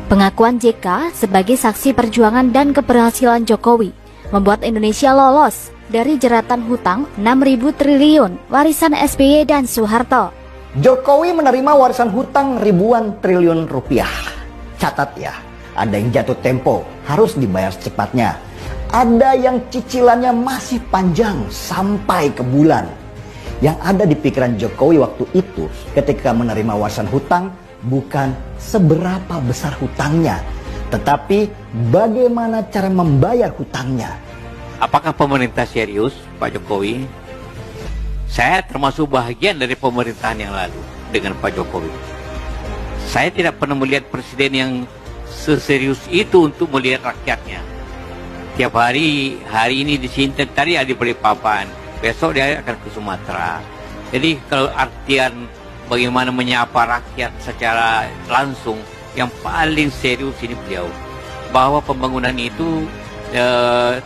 Pengakuan JK sebagai saksi perjuangan dan keberhasilan Jokowi membuat Indonesia lolos dari jeratan hutang 6.000 triliun warisan SBY dan Soeharto. Jokowi menerima warisan hutang ribuan triliun rupiah. Catat ya, ada yang jatuh tempo, harus dibayar secepatnya. Ada yang cicilannya masih panjang sampai ke bulan. Yang ada di pikiran Jokowi waktu itu ketika menerima warisan hutang bukan seberapa besar hutangnya, tetapi bagaimana cara membayar hutangnya. Apakah pemerintah serius, Pak Jokowi? Saya termasuk bahagian dari pemerintahan yang lalu dengan Pak Jokowi. Saya tidak pernah melihat presiden yang seserius itu untuk melihat rakyatnya. Tiap hari ini di sini, tadi ada di Balikpapan, besok dia akan ke Sumatera. Jadi kalau artian bagaimana menyapa rakyat secara langsung, yang paling serius ini beliau. Bahwa pembangunan itu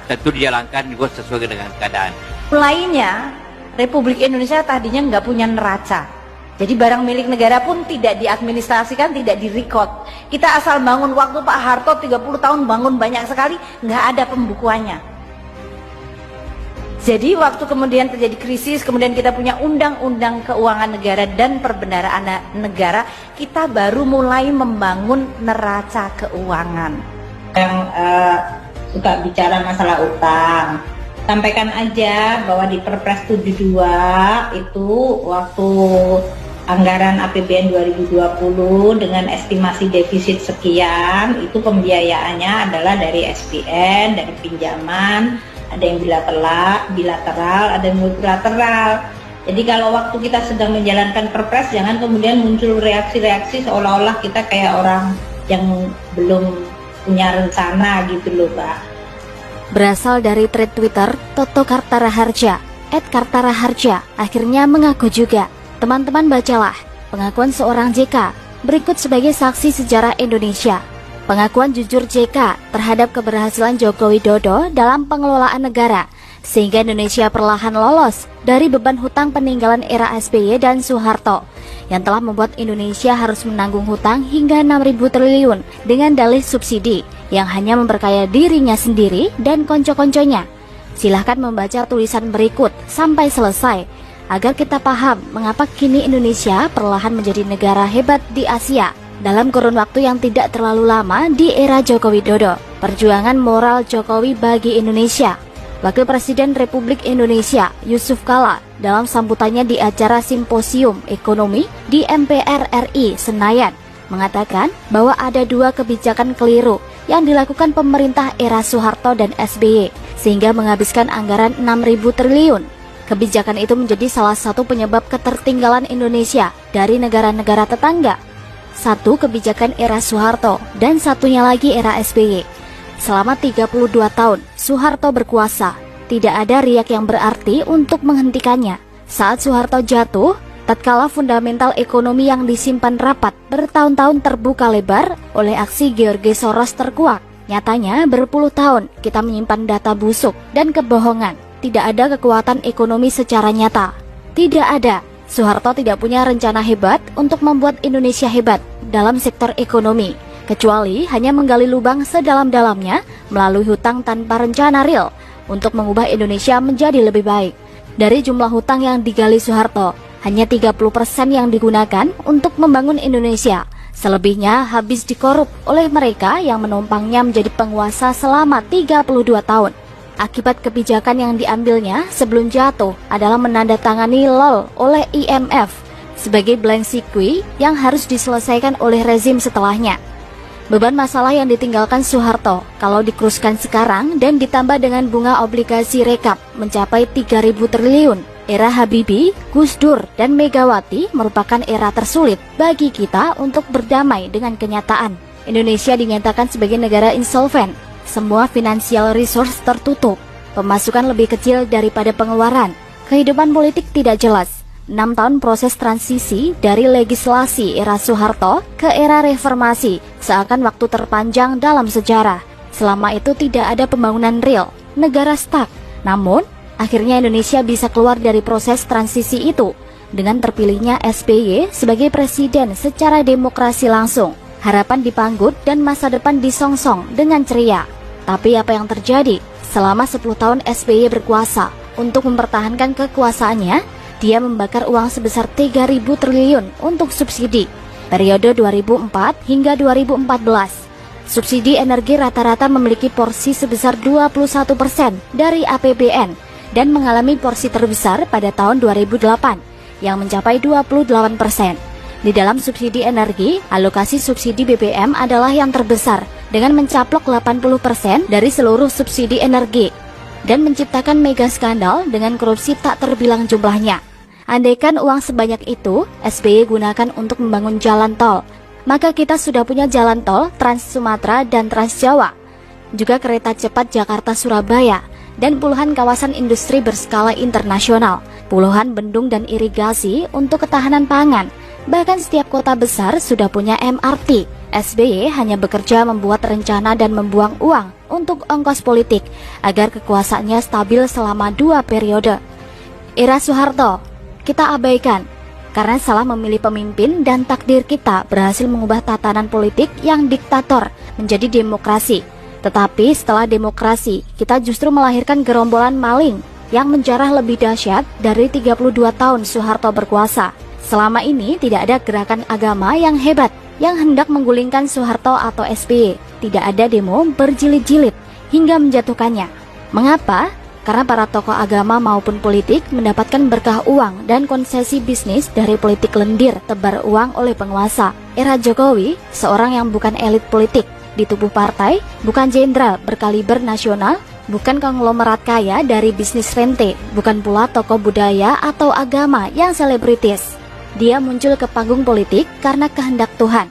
tentu dijalankan juga sesuai dengan keadaan. Mulainya Republik Indonesia tadinya nggak punya neraca, jadi barang milik negara pun tidak diadministrasikan, tidak direkod. Kita asal bangun, waktu Pak Harto 30 tahun bangun banyak sekali, nggak ada pembukuannya. Jadi waktu kemudian terjadi krisis, kemudian kita punya undang-undang keuangan negara dan perbendaharaan negara, kita baru mulai membangun neraca keuangan. Yang suka bicara masalah utang, sampaikan aja bahwa di Perpres 72 itu waktu anggaran APBN 2020 dengan estimasi defisit sekian, itu pembiayaannya adalah dari SPN, dari pinjaman, ada yang bilateral, ada yang multilateral. Jadi kalau waktu kita sedang menjalankan Perpres, jangan kemudian muncul reaksi-reaksi seolah-olah kita kayak orang yang belum punya rencana gitu loh, Pak. Berasal dari thread Twitter, Toto Kartaraharja, @Kartaraharja, akhirnya mengaku juga. Teman-teman bacalah pengakuan seorang JK berikut sebagai saksi sejarah Indonesia. Pengakuan jujur JK terhadap keberhasilan Joko Widodo dalam pengelolaan negara, sehingga Indonesia perlahan lolos dari beban hutang peninggalan era SBY dan Soeharto, yang telah membuat Indonesia harus menanggung hutang hingga 6.000 triliun dengan dalih subsidi yang hanya memperkaya dirinya sendiri dan konco-konconya. Silahkan membaca tulisan berikut sampai selesai, agar kita paham mengapa kini Indonesia perlahan menjadi negara hebat di Asia dalam kurun waktu yang tidak terlalu lama di era Joko Widodo. Perjuangan moral Jokowi bagi Indonesia. Wakil Presiden Republik Indonesia Yusuf Kala dalam sambutannya di acara Simposium Ekonomi di MPR RI Senayan mengatakan bahwa ada dua kebijakan keliru yang dilakukan pemerintah era Soeharto dan SBY sehingga menghabiskan anggaran 6.000 triliun. Kebijakan itu menjadi salah satu penyebab ketertinggalan Indonesia dari negara-negara tetangga. Satu kebijakan era Soeharto dan satunya lagi era SBY. Selama 32 tahun Soeharto berkuasa, tidak ada riak yang berarti untuk menghentikannya. Saat Soeharto jatuh, tatkala fundamental ekonomi yang disimpan rapat bertahun-tahun terbuka lebar oleh aksi George Soros terkuak. Nyatanya berpuluh tahun kita menyimpan data busuk dan kebohongan. Tidak ada kekuatan ekonomi secara nyata. Tidak ada. Soeharto tidak punya rencana hebat untuk membuat Indonesia hebat dalam sektor ekonomi, kecuali hanya menggali lubang sedalam-dalamnya melalui hutang tanpa rencana real untuk mengubah Indonesia menjadi lebih baik. Dari jumlah hutang yang digali Soeharto, hanya 30% yang digunakan untuk membangun Indonesia. Selebihnya habis dikorup oleh mereka yang menumpangnya menjadi penguasa selama 32 tahun. Akibat kebijakan yang diambilnya sebelum jatuh adalah menandatangani LOL oleh IMF sebagai blank cheque yang harus diselesaikan oleh rezim setelahnya. Beban masalah yang ditinggalkan Soeharto kalau dikeruskan sekarang dan ditambah dengan bunga obligasi rekap mencapai 3.000 triliun. Era Habibie, Gus Dur, dan Megawati merupakan era tersulit bagi kita untuk berdamai dengan kenyataan. Indonesia dinyatakan sebagai negara insolven. Semua financial resource tertutup, pemasukan lebih kecil daripada pengeluaran, kehidupan politik tidak jelas. 6 tahun proses transisi dari legislasi era Soeharto ke era reformasi seakan waktu terpanjang dalam sejarah. Selama itu tidak ada pembangunan real, negara stuck. Namun, akhirnya Indonesia bisa keluar dari proses transisi itu dengan terpilihnya SBY sebagai presiden secara demokrasi langsung. Harapan dipanggut dan masa depan disongsong dengan ceria. Tapi apa yang terjadi? Selama 10 tahun SBY berkuasa, untuk mempertahankan kekuasaannya, dia membakar uang sebesar 3.000 triliun untuk subsidi. Periode 2004 hingga 2014, subsidi energi rata-rata memiliki porsi sebesar 21% dari APBN dan mengalami porsi terbesar pada tahun 2008 yang mencapai 28%. Di dalam subsidi energi, alokasi subsidi BBM adalah yang terbesar dengan mencaplok 80% dari seluruh subsidi energi dan menciptakan mega skandal dengan korupsi tak terbilang jumlahnya. Andaikan uang sebanyak itu SBY gunakan untuk membangun jalan tol, maka kita sudah punya jalan tol Trans Sumatera dan Trans Jawa, juga kereta cepat Jakarta-Surabaya, dan puluhan kawasan industri berskala internasional, puluhan bendung dan irigasi untuk ketahanan pangan. Bahkan setiap kota besar sudah punya MRT. SBY hanya bekerja membuat rencana dan membuang uang untuk ongkos politik agar kekuasaannya stabil selama 2 periode. Era Soeharto kita abaikan karena salah memilih pemimpin, dan takdir kita berhasil mengubah tatanan politik yang diktator menjadi demokrasi. Tetapi setelah demokrasi, kita justru melahirkan gerombolan maling yang menjarah lebih dahsyat dari 32 tahun Soeharto berkuasa. Selama ini tidak ada gerakan agama yang hebat yang hendak menggulingkan Soeharto atau SBY. Tidak ada demo berjilid-jilid hingga menjatuhkannya. Mengapa? Karena para tokoh agama maupun politik mendapatkan berkah uang dan konsesi bisnis dari politik lendir tebar uang oleh penguasa. Era Jokowi, seorang yang bukan elit politik di tubuh partai, bukan jenderal berkaliber nasional, bukan konglomerat kaya dari bisnis rente, bukan pula tokoh budaya atau agama yang selebritis. Dia muncul ke panggung politik karena kehendak Tuhan.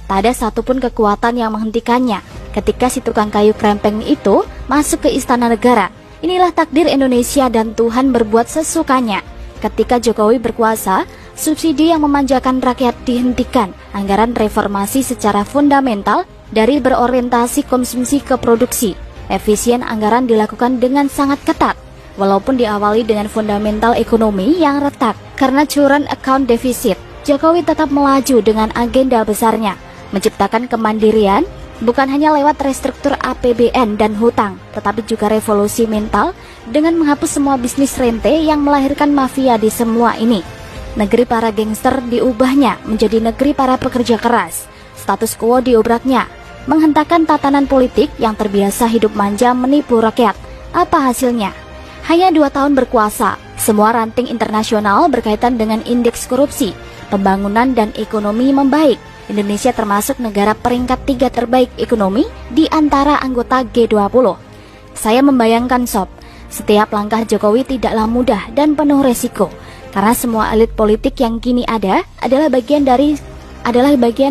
Tak ada satupun kekuatan yang menghentikannya. Ketika si tukang kayu krempeng itu masuk ke istana negara, inilah takdir Indonesia dan Tuhan berbuat sesukanya. Ketika Jokowi berkuasa, subsidi yang memanjakan rakyat dihentikan. Anggaran reformasi secara fundamental dari berorientasi konsumsi ke produksi. Efisien anggaran dilakukan dengan sangat ketat, walaupun diawali dengan fundamental ekonomi yang retak. Karena current account deficit, Jokowi tetap melaju dengan agenda besarnya, menciptakan kemandirian bukan hanya lewat restruktur APBN dan hutang, tetapi juga revolusi mental dengan menghapus semua bisnis rente yang melahirkan mafia di semua ini. Negeri para gangster diubahnya menjadi negeri para pekerja keras. Status quo diobraknya, menghentakkan tatanan politik yang terbiasa hidup manja menipu rakyat. Apa hasilnya? Hanya 2 tahun berkuasa, semua ranting internasional berkaitan dengan indeks korupsi, pembangunan dan ekonomi membaik. Indonesia termasuk negara peringkat 3 terbaik ekonomi di antara anggota G20. Saya membayangkan Sob, setiap langkah Jokowi tidaklah mudah dan penuh resiko, karena semua elit politik yang kini ada adalah bagian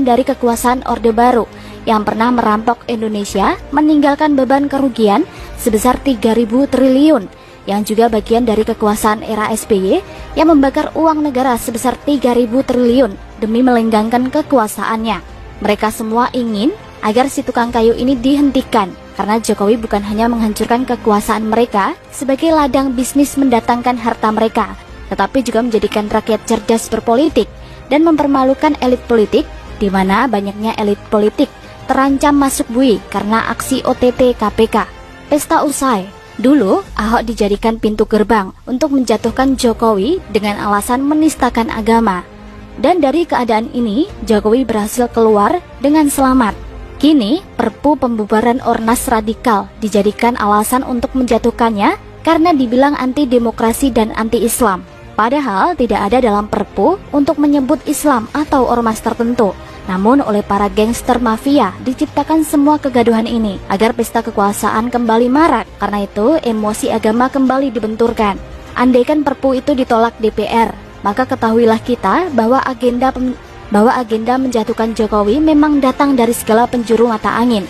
dari kekuasaan Orde Baru yang pernah merampok Indonesia, meninggalkan beban kerugian sebesar 3.000 triliun, yang juga bagian dari kekuasaan era SBY yang membakar uang negara sebesar 3.000 triliun demi melenggangkan kekuasaannya. Mereka semua ingin agar si tukang kayu ini dihentikan, karena Jokowi bukan hanya menghancurkan kekuasaan mereka sebagai ladang bisnis mendatangkan harta mereka, tetapi juga menjadikan rakyat cerdas berpolitik dan mempermalukan elit politik, di mana banyaknya elit politik terancam masuk bui karena aksi OTT KPK. Pesta usai. Dulu, Ahok dijadikan pintu gerbang untuk menjatuhkan Jokowi dengan alasan menistakan agama. Dan dari keadaan ini, Jokowi berhasil keluar dengan selamat. Kini, Perpu pembubaran ormas radikal dijadikan alasan untuk menjatuhkannya karena dibilang anti-demokrasi dan anti-Islam. Padahal tidak ada dalam Perpu untuk menyebut Islam atau ormas tertentu. Namun oleh para gangster mafia diciptakan semua kegaduhan ini agar pesta kekuasaan kembali marak. Karena itu emosi agama kembali dibenturkan. Andaikan Perpu itu ditolak DPR, maka ketahuilah kita bahwa agenda menjatuhkan Jokowi memang datang dari segala penjuru mata angin.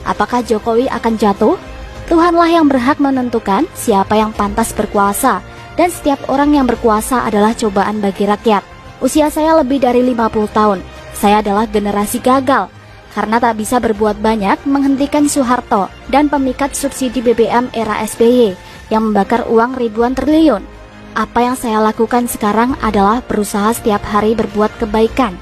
Apakah Jokowi akan jatuh? Tuhanlah yang berhak menentukan siapa yang pantas berkuasa, dan setiap orang yang berkuasa adalah cobaan bagi rakyat. Usia saya lebih dari 50 tahun. Saya adalah generasi gagal karena tak bisa berbuat banyak menghentikan Soeharto dan pemikat subsidi BBM era SBY yang membakar uang ribuan triliun. Apa yang saya lakukan sekarang adalah berusaha setiap hari berbuat kebaikan